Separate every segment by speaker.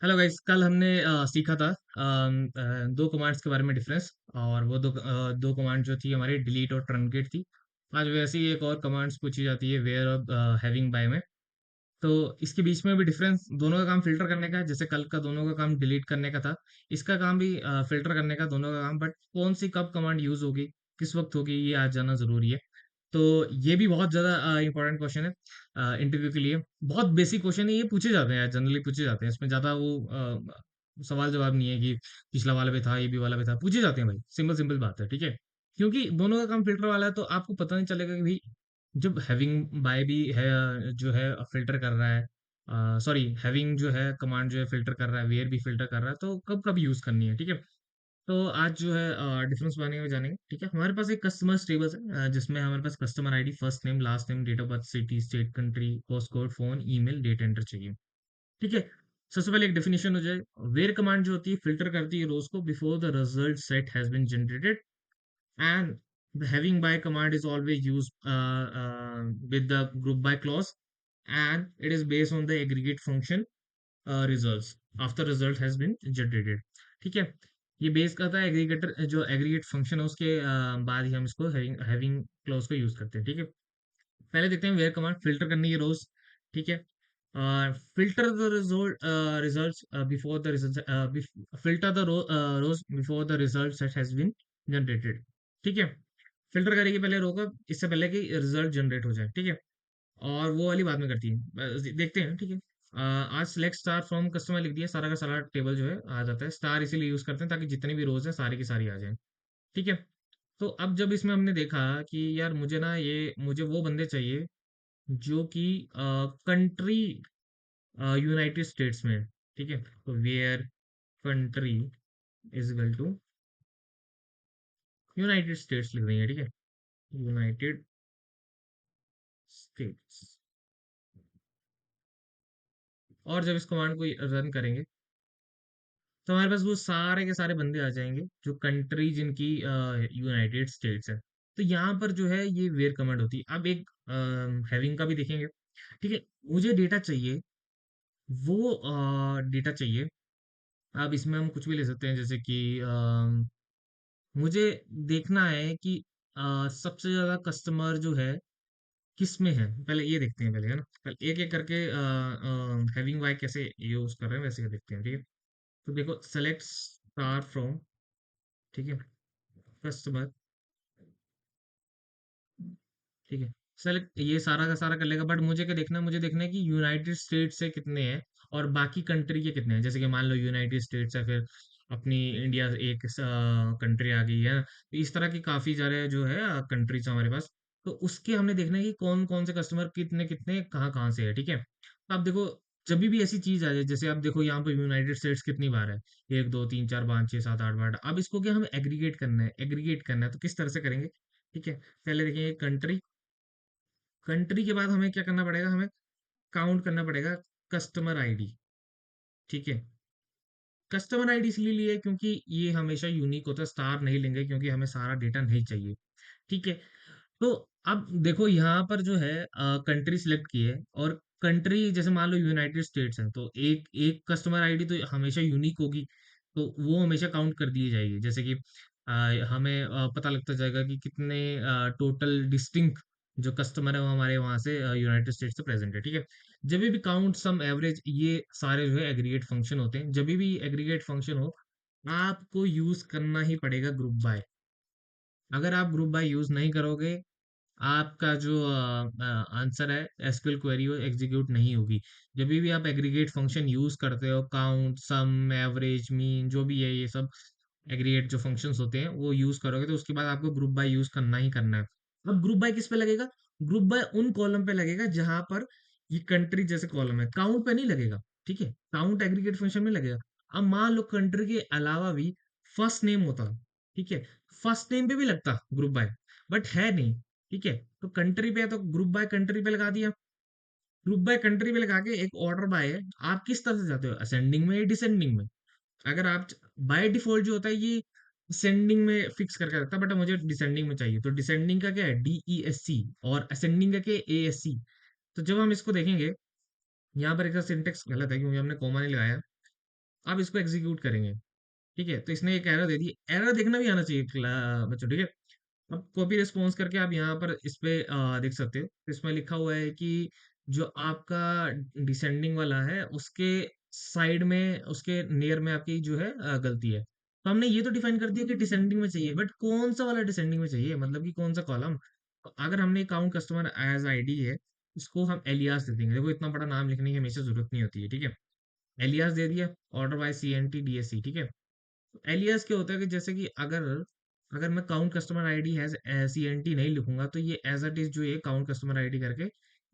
Speaker 1: Hello guys, कल हमने सीखा था दो कमांड्स के बारे में डिफरेंस। और वो दो कमांड जो थी हमारी डिलीट और ट्रंकेट थी। आज वैसे ही एक और कमांड्स पूछी जाती है वेयर और हैविंग बाय में। तो इसके बीच में भी डिफरेंस, दोनों का काम फिल्टर करने का है। जैसे कल का दोनों का काम डिलीट करने का था, इसका काम भी फिल्टर करने का, दोनों का काम। बट कौन सी कब कमांड यूज होगी, किस वक्त होगी, ये आज जाना जरूरी है। तो ये भी बहुत ज़्यादा इंपॉर्टेंट क्वेश्चन है इंटरव्यू के लिए। बहुत बेसिक क्वेश्चन है, ये पूछे जाते हैं, जनरली पूछे जाते हैं। इसमें ज़्यादा वो सवाल जवाब नहीं है कि पिछला वाला भी था, ये भी वाला भी था। पूछे जाते हैं भाई, सिंपल सिंपल बात है, ठीक है। क्योंकि दोनों का काम फिल्टर वाला है, तो आपको पता नहीं चलेगा कि भाई जब हैविंग बाय भी है जो है फिल्टर कर रहा है, सॉरी हैविंग जो है कमांड जो है फिल्टर कर रहा है, वेयर भी फिल्टर कर रहा है, तो कब कब यूज़ करनी है, ठीक है। तो आज जो है डिफरेंस बनाने में जानेंगे, ठीक है। हमारे पास एक कस्टमर टेबल है जिसमें हमारे पास customer ID, first name, last name, date of birth, city, state, country, post code, phone, email, date enter चाहिए, ठीक है। सबसे पहले एक डेफिनेशन हो जाए। वेयर कमांड जो होती है फिल्टर करती है रोज को before the result set has been generated, and the having by command is always used with the group by clause, and it is based on the aggregate function results after result has been generated, ठीक है। ये base करता है aggregator, जो aggregate function है उसके बाद ही हम इसको हैविंग क्लॉज को यूज करते हैं, ठीक है। पहले देखते हैं वेयर कमांड फिल्टर करनी है रोज, ठीक है। Filter the results before the result, filter the rows before the result set has been generated, ठीक है। फिल्टर करेगी पहले रो को, इससे पहले कि रिजल्ट जनरेट हो जाए, ठीक है। और वो वाली बात में करती है, देखते हैं, ठीक है। आज सिलेक्ट स्टार फ्रॉम कस्टमर लिख दिया, सारा का सारा टेबल जो है आ जाता है। स्टार इसीलिए यूज करते हैं ताकि जितनी भी रोज है सारी की सारी आ जाए, ठीक है। तो अब जब इसमें हमने देखा कि यार मुझे ना ये मुझे वो बंदे चाहिए जो कि कंट्री यूनाइटेड स्टेट्स में है, ठीक है। तो where country is equal to United States लिख देंगे, ठीक है। United States. और जब इस कमांड को रन करेंगे तो हमारे पास वो सारे के सारे बंदे आ जाएंगे जो कंट्री जिनकी यूनाइटेड स्टेट्स है। तो यहाँ पर जो है ये वेयर कमांड होती है। अब एक हैविंग का भी देखेंगे, ठीक है। मुझे डेटा चाहिए, वो डेटा चाहिए। अब इसमें हम कुछ भी ले सकते हैं, जैसे कि मुझे देखना है कि सबसे ज्यादा कस्टमर जो है किस में है, पहले ये देखते हैं, पहले है ना। पहले एक एक करके हैविंग वाई कैसे यूज कर रहे हैं वैसे देखते हैं, ठीक है। तो देखो, सेलेक्ट स्टार फ्रॉम, ठीक है, कस्टमर, ठीक है। सेलेक्ट ये सारा का सारा कर लेगा, बट मुझे क्या देखना है, मुझे देखना है कि यूनाइटेड स्टेट्स से कितने हैं और बाकी कंट्री के कितने हैं। जैसे कि मान लो यूनाइटेड स्टेट्स है, फिर अपनी इंडिया एक कंट्री आ गई है, तो इस तरह की काफी सारे जो है कंट्रीज हमारे पास। तो उसके हमने देखना है कि कौन कौन से कस्टमर कितने कितने कहाँ कहाँ से है, ठीक है। तो आप देखो, जब भी ऐसी चीज आ जाए, जैसे आप देखो यहाँ पे यूनाइटेड स्टेट्स कितनी बार है, एक दो तीन चार पाँच छः सात आठ बार। अब इसको क्या हमें एग्रीगेट करना है, एग्रीगेट करना है, तो किस तरह से करेंगे, ठीक है। पहले देखेंगे कंट्री, कंट्री के बाद हमें क्या करना पड़ेगा, हमें काउंट करना पड़ेगा कस्टमर आईडी, ठीक है। कस्टमर आईडी इसलिए लिए क्योंकि ये हमेशा यूनिक होता है, स्टार नहीं लेंगे क्योंकि हमें सारा डेटा नहीं चाहिए, ठीक है। तो अब देखो यहाँ पर जो है कंट्री सिलेक्ट की है, और कंट्री जैसे मान लो यूनाइटेड स्टेट्स है, तो एक एक कस्टमर आईडी तो हमेशा यूनिक होगी, तो वो हमेशा काउंट कर दी जाएगी। जैसे कि हमें पता लगता जाएगा कि कितने टोटल डिस्टिंक्ट जो कस्टमर है वो हमारे वहां से यूनाइटेड स्टेट्स से प्रेजेंट है, ठीक है। जब भी काउंट, सम, एवरेज, ये सारे जो है एग्रीगेट फंक्शन होते हैं। जब भी एग्रीगेट फंक्शन हो, आपको यूज करना ही पड़ेगा ग्रुप बाय। अगर आप ग्रुप बाय यूज नहीं करोगे, आपका जो आंसर है एसक्यूएल क्वेरी वो एग्जीक्यूट नहीं होगी। जब भी आप एग्रीगेट फंक्शन यूज करते हो, काउंट, सम, एवरेज, मीन, जो भी है ये सब एग्रीगेट जो फंक्शंस होते हैं वो यूज करोगे, तो उसके बाद आपको ग्रुप बाय यूज करना ही करना है। अब ग्रुप बाय किस पे लगेगा, ग्रुप बाय उन कॉलम पे लगेगा जहां पर ये कंट्री जैसे कॉलम है, काउंट पे नहीं लगेगा, ठीक है। काउंट एग्रीगेट फंक्शन में लगेगा। अब मान लो कंट्री के अलावा भी फर्स्ट नेम होता, ठीक है, फर्स्ट नेम पे भी लगता ग्रुप बाय, बट है नहीं, ठीक है। तो कंट्री पे है तो ग्रुप बाय कंट्री पे लगा दिया। ग्रुप बाय कंट्री पे लगा के एक ऑर्डर बाय है, आप किस तरह से जाते हो, असेंडिंग में या डिसेंडिंग में। अगर आप बाय डिफॉल्ट जो होता है ये असेंडिंग में फिक्स करके रखता है, बट मुझे डिसेंडिंग में चाहिए, तो डिसेंडिंग का क्या है, DESC, और असेंडिंग का क्या है, ASC। तो जब हम इसको देखेंगे, यहाँ पर एक सिंटेक्स गलत है क्योंकि हमने कॉमा नहीं लगाया। आप इसको एग्जीक्यूट करेंगे, ठीक है? तो इसने एक एरर दे दी, एरर देखना भी आना चाहिए बच्चों, ठीक है? अब कॉपी रिस्पॉन्स करके आप यहाँ पर इस पे देख सकते हो, इसमें लिखा हुआ है कि जो आपका डिसेंडिंग वाला है उसके साइड में, उसके नियर में आपकी जो है गलती है। तो हमने ये तो डिफाइन कर दिया कि डिसेंडिंग में चाहिए, बट कौन सा वाला डिसेंडिंग में चाहिए, मतलब कि कौन सा कॉलम। अगर हमने काउंट कस्टमर एज आईडी है, उसको हम एलियास दे देंगे। देखो इतना बड़ा नाम लिखने की हमेशा जरूरत नहीं होती है, ठीक है? एलियास दे दिया, order by C N T D S C, ठीक है? एलियास क्या होता है कि जैसे कि अगर अगर मैं count customer ID has C N T नहीं लिखूंगा, तो ये एज इट इज जो ये काउंट कस्टमर आईडी करके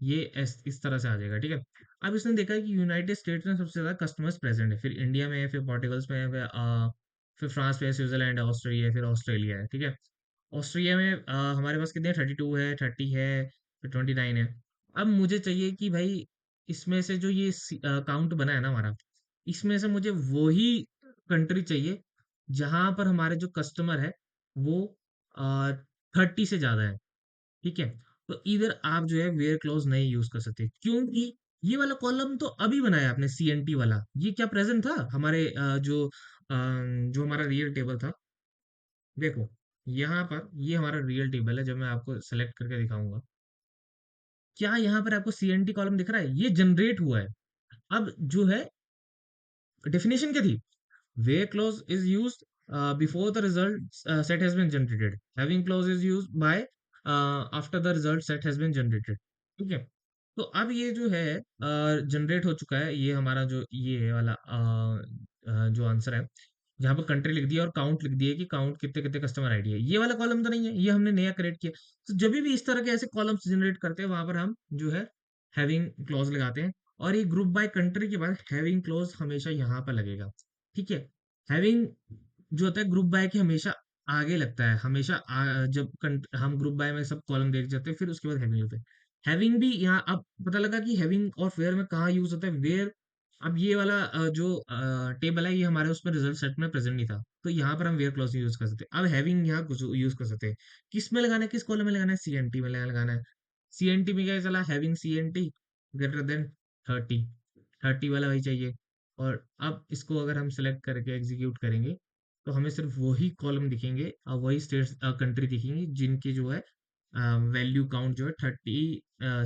Speaker 1: ये इस तरह से आ जाएगा, ठीक है? अब इसने देखा है कि यूनाइटेड स्टेट्स में सबसे ज्यादा कस्टमर्स प्रेजेंट है, फिर इंडिया में है, फिर पोर्टुगल्स में है, फिर फ्रांस में है, स्विट्जरलैंड है, ऑस्ट्रेलिया है, फिर ऑस्ट्रेलिया है, ठीक है? ऑस्ट्रेलिया में हमारे पास कितने 32 है, 30 है, फिर 29 है। अब मुझे चाहिए कि भाई इसमें से जो ये काउंट बना है ना हमारा, इसमें से मुझे वही कंट्री चाहिए जहां पर हमारे जो कस्टमर है वो 30 से ज्यादा है, ठीक है? तो इधर आप जो है वेयर क्लॉज नहीं यूज कर सकते, क्योंकि ये वाला कॉलम तो अभी बनाया आपने सीएनटी वाला, ये क्या प्रेजेंट था हमारे जो हमारा रियल टेबल था। देखो यहाँ पर ये हमारा रियल टेबल है, जब मैं आपको सेलेक्ट करके दिखाऊंगा, क्या यहाँ पर आपको सीएनटी कॉलम दिख रहा है? ये जनरेट हुआ है। अब जो है डेफिनेशन क्या थी, where clause is used before the result set has been generated, having clause is used by after the result set has been generated, ठीक है? तो अब ये जो है जनरेट हो चुका है, ये हमारा जो ये वाला जो आंसर है, जहाँ पर कंट्री लिख दिया और काउंट लिख दिया कि काउंट कितने कितने कस्टमर आईडी है, ये वाला कॉलम तो नहीं है, ये हमने नया क्रिएट किया। तो जब भी इस तरह के ऐसे कॉलम्स जनरेट करते हैं, वहां पर हम जो है हैविंग क्लॉज लगाते हैं, और ये ग्रुप बाय कंट्री के बाद हैविंग क्लॉज हमेशा यहाँ पर लगेगा, ठीक है? हैविंग जो होता है ग्रुप बाय के हमेशा आगे लगता है, हमेशा जब हम ग्रुप बाय में सब कॉलम देख जाते हैं, फिर उसके बाद हैविंग होता है। हैविंग भी यहाँ अब पता लगा कि हैविंग और वेयर में कहाँ यूज होता है, वेयर। अब ये वाला जो टेबल है, ये हमारे उसमें रिजल्ट सेट में प्रेजेंट नहीं था, तो यहाँ पर हम वेयर क्लॉज यूज कर सकते हैं। अब हैविंग यहाँ कुछ यूज कर सकते हैं, किस में लगाना है, किस कॉलम में लगाना है, सीएनटी में लगाना है। सीएनटी में क्या चला, हैविंग सीएनटी ग्रेटर देन 30, 30 वाला वही चाहिए। और अब इसको अगर हम सेलेक्ट करके एग्जीक्यूट करेंगे, तो हमें सिर्फ वही कॉलम दिखेंगे और वही स्टेट्स कंट्री दिखेंगी जिनकी जो है वैल्यू काउंट जो है 30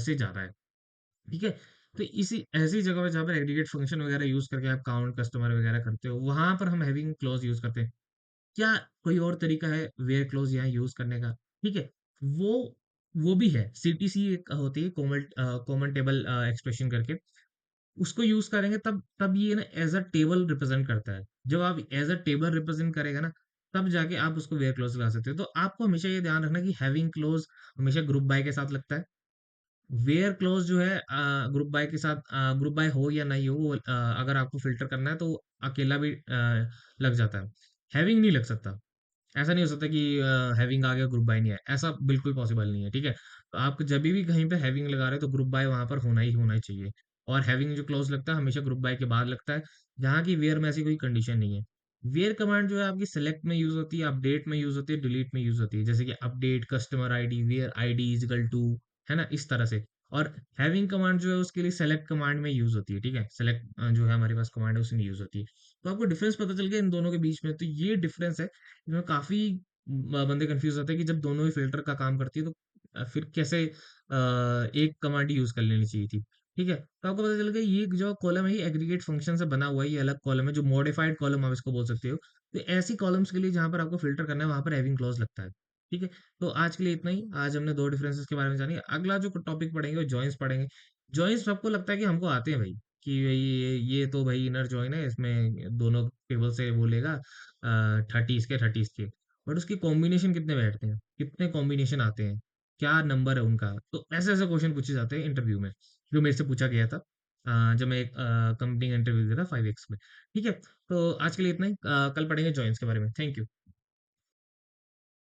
Speaker 1: से ज़्यादा है, ठीक है? तो इसी ऐसी जगह पे जहाँ पर एग्रीगेट फंक्शन वगैरह यूज़ करके आप काउंट कस्टमर वगैरह करते हो, वहाँ पर हम हैविंग क्लॉज यूज़ करते हैं। क्या कोई और तरीका है वेयर क्लॉज यहाँ यूज़ करने का? ठीक है, वो वो भी है, सीटीसी एक होती है, कॉमन टेबल एक्सप्रेशन करके, उसको यूज करेंगे तब तब ये ना एज अ टेबल रिप्रेजेंट करता है। जब आप एज अ टेबल रिप्रेजेंट करेगा ना, तब जाके आप उसको वेयर क्लोज लगा सकते हो। तो आपको हमेशा ये ध्यान रखना कि हैविंग क्लोज हमेशा ग्रुप बाय के साथ लगता है। वेयर क्लोज जो है ग्रुप बाय के साथ, ग्रुप बाय हो या नहीं हो, अगर आपको फिल्टर करना है तो अकेला भी लग जाता है, हैविंग नहीं लग सकता। ऐसा नहीं हो सकता कि हैविंग आ गया ग्रुप बाय नहीं है, ऐसा बिल्कुल पॉसिबल नहीं है, ठीक है? तो आप जब भी कहीं पे हैविंग लगा रहे हो, तो ग्रुप बाय वहां पर होना ही चाहिए। और हैविंग जो क्लोज लगता है हमेशा ग्रुप बाय के बाद लगता है, जहाँ की वेयर में ऐसी कोई कंडीशन नहीं है। वेयर कमांड जो है आपकी सेलेक्ट में यूज होती है, अपडेट में यूज होती है, डिलीट में यूज होती है, जैसे कि update customer ID where ID is equal to, है ना, इस तरह से। और हैविंग कमांड जो है उसके लिए सेलेक्ट कमांड में यूज होती है, ठीक है? सेलेक्ट जो है हमारे पास कमांड है उसमें यूज होती है। तो आपको डिफरेंस पता चल गया इन दोनों के बीच में, तो ये डिफरेंस है। इसमें काफी बंदे कंफ्यूज होते हैं कि जब दोनों ही फिल्टर का काम करती है, तो फिर कैसे एक कमांड यूज कर लेनी चाहिए थी, ठीक है? तो आपको पता चल गया ये जो कॉलम है ये एग्रीगेट फंक्शन से बना हुआ है, ये अलग कॉलम है जो मॉडिफाइड कॉलम आप इसको बोल सकते हो। तो ऐसी कॉलम्स के लिए जहां पर आपको फिल्टर करना है वहां पर हैविंग क्लॉज लगता है, ठीक है? तो आज के लिए इतना ही, आज हमने दो डिफरेंसेस के बारे में जानी। अगला जो टॉपिक पढ़ेंगे वो जॉइंस पढ़ेंगे। जॉइंस सबको लगता है कि हमको आते हैं भाई, कि भाई ये तो भाई इनर जॉइन है, इसमें दोनों टेबल से बोलेगा 30 इसके 30 इसके, बट उसकी कॉम्बिनेशन कितने बैठते हैं, कितने कॉम्बिनेशन आते हैं, क्या नंबर है उनका, तो ऐसे ऐसे क्वेश्चन पूछे जाते हैं इंटरव्यू में, जो मेरे से पूछा गया था जब मैं एक कंपनी का इंटरव्यू दिया था 5x में, ठीक है? तो आज के लिए इतना ही, कल पढ़ेंगे जॉइंस के बारे में। Thank you.